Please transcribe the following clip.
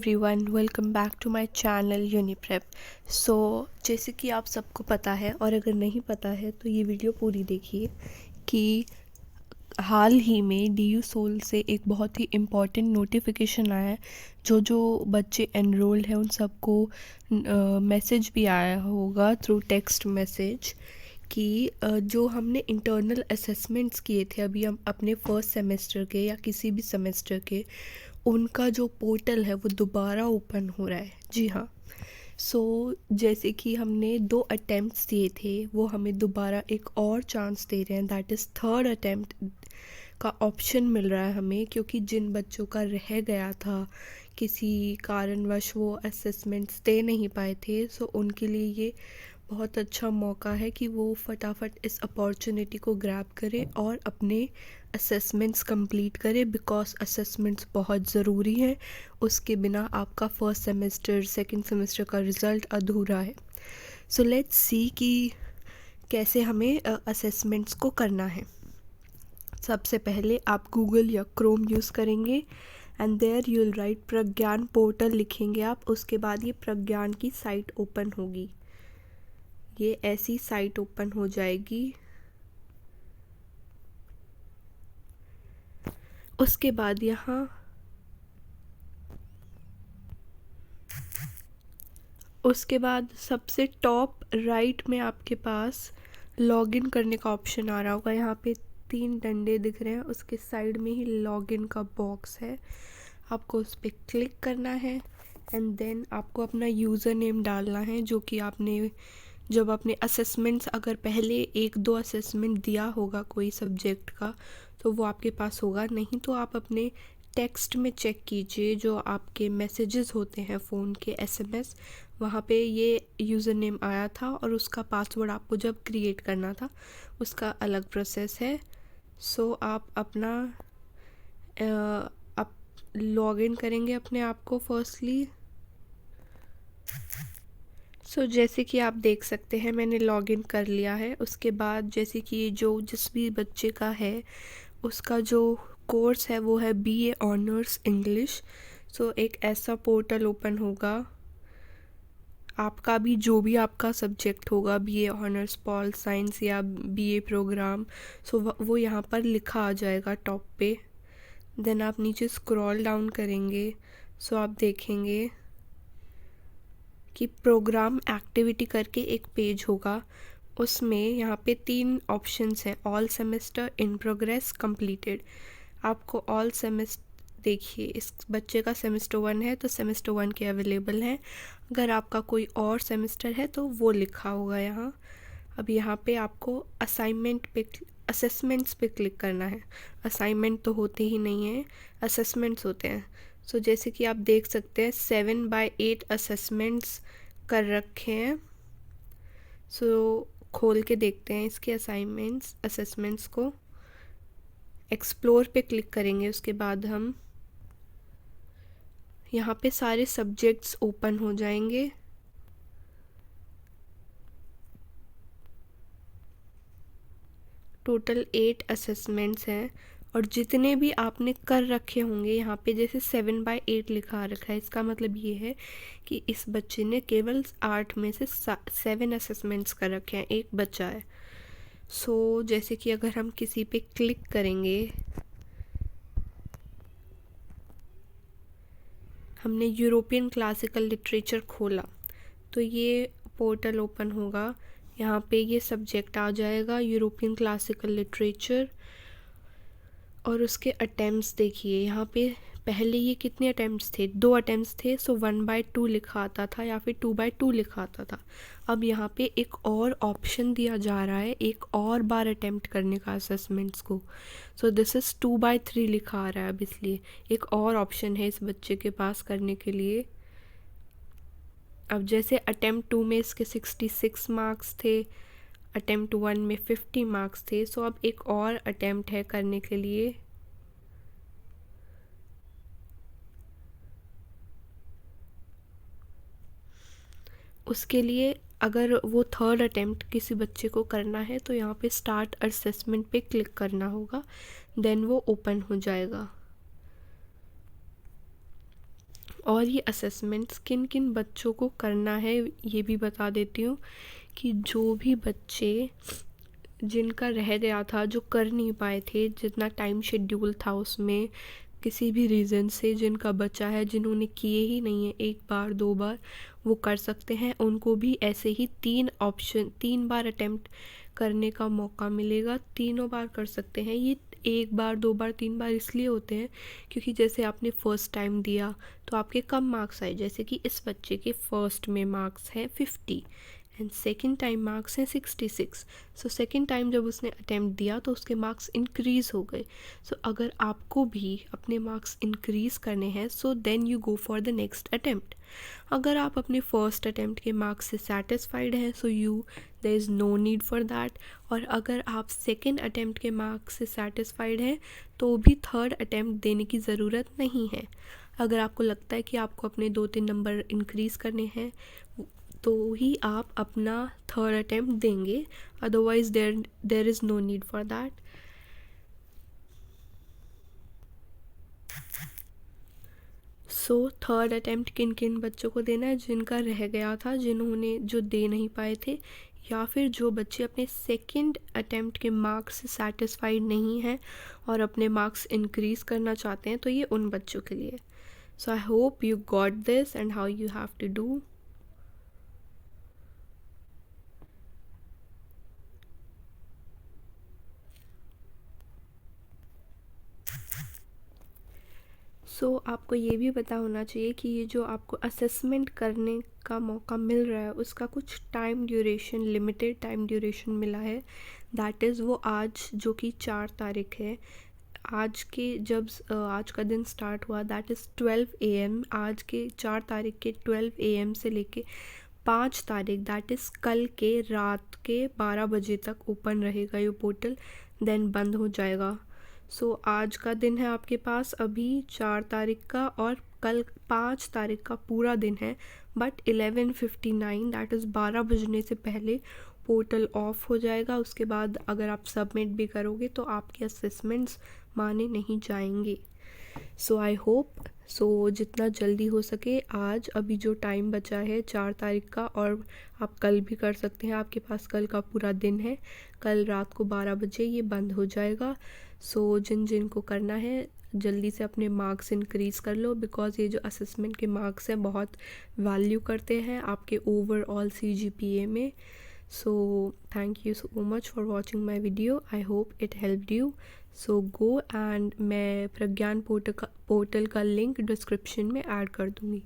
Everyone, welcome back to my channel Uniprep. जैसे कि आप सबको पता है, और अगर नहीं पता है तो ये वीडियो पूरी देखिए कि हाल ही में डीयू सोल से एक बहुत ही इम्पॉर्टेंट नोटिफिकेशन आया है। जो बच्चे एनरोल्ड हैं उन सबको मैसेज भी आया होगा थ्रू टेक्स्ट मैसेज कि जो हमने इंटरनल असेसमेंट्स किए थे अभी हम अपने फर्स्ट सेमेस्टर के या किसी भी सेमेस्टर के, उनका जो पोर्टल है वो दोबारा ओपन हो रहा है। जी हाँ। जैसे कि हमने 2 अटेम्प्ट्स दिए थे, वो हमें दोबारा एक और चांस दे रहे हैं, दैट इज़ थर्ड अटेम्प्ट का ऑप्शन मिल रहा है हमें, क्योंकि जिन बच्चों का रह गया था किसी कारणवश वो असेसमेंट्स दे नहीं पाए थे, उनके लिए ये बहुत अच्छा मौका है कि वो फटाफट इस अपॉर्चुनिटी को ग्रैब करें और अपने असेसमेंट्स कंप्लीट करें, बिकॉज असेसमेंट्स बहुत ज़रूरी हैं। उसके बिना आपका फर्स्ट सेमेस्टर सेकंड सेमेस्टर का रिज़ल्ट अधूरा है। लेट्स सी कि कैसे हमें असेसमेंट्स को करना है। सबसे पहले आप गूगल या क्रोम यूज़ करेंगे and there you will write Pragyan portal लिखेंगे आप। उसके बाद ये प्रज्ञान की साइट ओपन होगी, ये ऐसी साइट ओपन हो जाएगी। उसके बाद सबसे टॉप राइट में आपके पास लॉगिन करने का ऑप्शन आ रहा होगा। यहाँ पे 3 डंडे दिख रहे हैं, उसके साइड में ही लॉगिन का बॉक्स है, आपको उस पर क्लिक करना है एंड देन आपको अपना यूज़र नेम डालना है, जो कि आपने जब अपने असेसमेंट्स अगर पहले 1-2 असेसमेंट दिया होगा कोई सब्जेक्ट का तो वो आपके पास होगा। नहीं तो आप अपने टेक्स्ट में चेक कीजिए, जो आपके मैसेजेस होते हैं फ़ोन के SMS, वहाँ पे ये यूज़र नेम आया था और उसका पासवर्ड आपको जब क्रिएट करना था उसका अलग प्रोसेस है। आप अपना आप लॉगिन करेंगे अपने आप को फर्स्टली। जैसे कि आप देख सकते हैं मैंने लॉगिन कर लिया है। उसके बाद जैसे कि जो जिस भी बच्चे का है उसका जो कोर्स है वो है BA ऑनर्स इंग्लिश। एक ऐसा पोर्टल ओपन होगा, आपका भी जो भी आपका सब्जेक्ट होगा, BA ऑनर्स पॉल साइंस या BA प्रोग्राम, वो यहाँ पर लिखा आ जाएगा टॉप पे। देन आप नीचे स्क्रॉल डाउन करेंगे, आप देखेंगे कि प्रोग्राम एक्टिविटी करके एक पेज होगा। उसमें यहाँ पे 3 ऑप्शंस हैं, all semester, in progress, completed. आपको ऑल सेमेस्टर देखिए, इस बच्चे का सेमेस्टर 1 है तो सेमेस्टर 1 के अवेलेबल हैं। अगर आपका कोई और सेमेस्टर है तो वो लिखा होगा यहाँ। अब यहाँ पे आपको असेसमेंट्स पे क्लिक करना है। असाइनमेंट तो होते ही नहीं हैं, असेसमेंट्स होते हैं। जैसे कि आप देख सकते हैं 7/8 असेसमेंट्स कर रखे हैं। खोल के देखते हैं इसके असेसमेंट्स को। एक्सप्लोर पे क्लिक करेंगे, उसके बाद हम यहाँ पे सारे सब्जेक्ट्स ओपन हो जाएंगे। टोटल 8 असेसमेंट्स हैं और जितने भी आपने कर रखे होंगे, यहाँ पे जैसे 7/8 लिखा रखा है, इसका मतलब ये है कि इस बच्चे ने केवल 8 में से 7 असेसमेंट्स कर रखे हैं, एक बच्चा है। जैसे कि अगर हम किसी पे क्लिक करेंगे, हमने यूरोपियन क्लासिकल लिटरेचर खोला तो ये पोर्टल ओपन होगा। यहाँ पे ये सब्जेक्ट आ जाएगा यूरोपियन क्लासिकल लिटरेचर, और उसके अटेम्प्ट्स देखिए। यहाँ पे पहले ये कितने अटेम्प्ट्स थे, 2 अटेम्प्ट्स थे, 1/2 लिखा आता था या फिर 2/2 लिखा आता था। अब यहाँ पे एक और ऑप्शन दिया जा रहा है एक और बार अटेम्प्ट करने का असेसमेंट्स को। दिस इज़ 2/3 लिखा आ रहा है। अब इसलिए एक और ऑप्शन है इस बच्चे के पास करने के लिए। अब जैसे अटेम्प्ट 2 में इसके 66 मार्क्स थे, अटेम्प्ट 1 में 50 मार्क्स थे, अब एक और अटेम्प्ट है करने के लिए। उसके लिए अगर वो थर्ड अटेम्प्ट किसी बच्चे को करना है तो यहाँ पे स्टार्ट असेसमेंट पे क्लिक करना होगा, देन वो ओपन हो जाएगा। और ये असेसमेंट्स किन किन बच्चों को करना है ये भी बता देती हूँ कि जो भी बच्चे जिनका रह गया था, जो कर नहीं पाए थे, जितना टाइम शेड्यूल था उसमें किसी भी रीज़न से जिनका बचा है, जिन्होंने किए ही नहीं है एक बार 2 बार, वो कर सकते हैं। उनको भी ऐसे ही 3 बार अटेम्प्ट करने का मौका मिलेगा, तीनों बार कर सकते हैं। ये 1 बार 2 बार 3 बार इसलिए होते हैं क्योंकि जैसे आपने फ़र्स्ट टाइम दिया तो आपके कम मार्क्स आए, जैसे कि इस बच्चे के फ़र्स्ट में मार्क्स हैं 50 एंड सेकेंड टाइम मार्क्स हैं 66। सो सेकेंड टाइम जब उसने अटैम्प्ट दिया तो उसके मार्क्स इंक्रीज़ हो गए। सो अगर आपको भी अपने मार्क्स इंक्रीज़ करने हैं so then you go for the next attempt. अगर आप अपने फर्स्ट अटैम्प्ट के मार्क्स से सेटिस्फाइड हैं so there is no need for that. और अगर आप सेकेंड अटैम्प्ट के मार्क्स से सेटिस्फाइड हैं तो भी थर्ड अटैम्प्ट देने की ज़रूरत नहीं है। अगर आपको लगता है कि आपको अपने 2-3 नंबर इंक्रीज़ करने हैं तो ही आप अपना थर्ड अटैम्प्ट देंगे, otherwise there is no need for that. So third attempt किन किन बच्चों को देना है? जिनका रह गया था, जिन्होंने जो दे नहीं पाए थे, या फिर जो बच्चे अपने सेकंड अटैम्प्ट के मार्क्स से सेटिस्फाइड नहीं हैं और अपने मार्क्स इंक्रीज़ करना चाहते हैं, तो ये उन बच्चों के लिए। So I hope you got this and how you have to do. आपको ये भी पता होना चाहिए कि ये जो आपको असेसमेंट करने का मौका मिल रहा है उसका कुछ time duration, limited time duration मिला है। दैट इज़ वो आज जो कि 4 तारीख है, आज का दिन स्टार्ट हुआ, दैट इज़ 12 AM। आज के 4 तारीख के 12 AM से लेके 5 तारीख दैट इज़ कल के रात के 12 बजे तक ओपन रहेगा ये पोर्टल, देन बंद हो जाएगा। आज का दिन है आपके पास अभी 4 तारीख का, और कल 5 तारीख का पूरा दिन है, बट 11:59 दैट इज़ 12 बजने से पहले पोर्टल ऑफ हो जाएगा। उसके बाद अगर आप सबमिट भी करोगे तो आपके असेसमेंट्स माने नहीं जाएंगे। आई होप जितना जल्दी हो सके आज, अभी जो टाइम बचा है 4 तारीख का, और आप कल भी कर सकते हैं, आपके पास कल का पूरा दिन है। कल रात को 12 बजे ये बंद हो जाएगा। जिन जिन को करना है जल्दी से अपने मार्क्स इंक्रीज़ कर लो, बिकॉज़ ये जो असेसमेंट के मार्क्स हैं बहुत वैल्यू करते हैं आपके ओवरऑल CGPA में। Thank you so much for watching my video. I hope it helped you. Go and मैं प्रज्ञान पोर्टल का लिंक डिस्क्रिप्शन में ऐड कर दूँगी।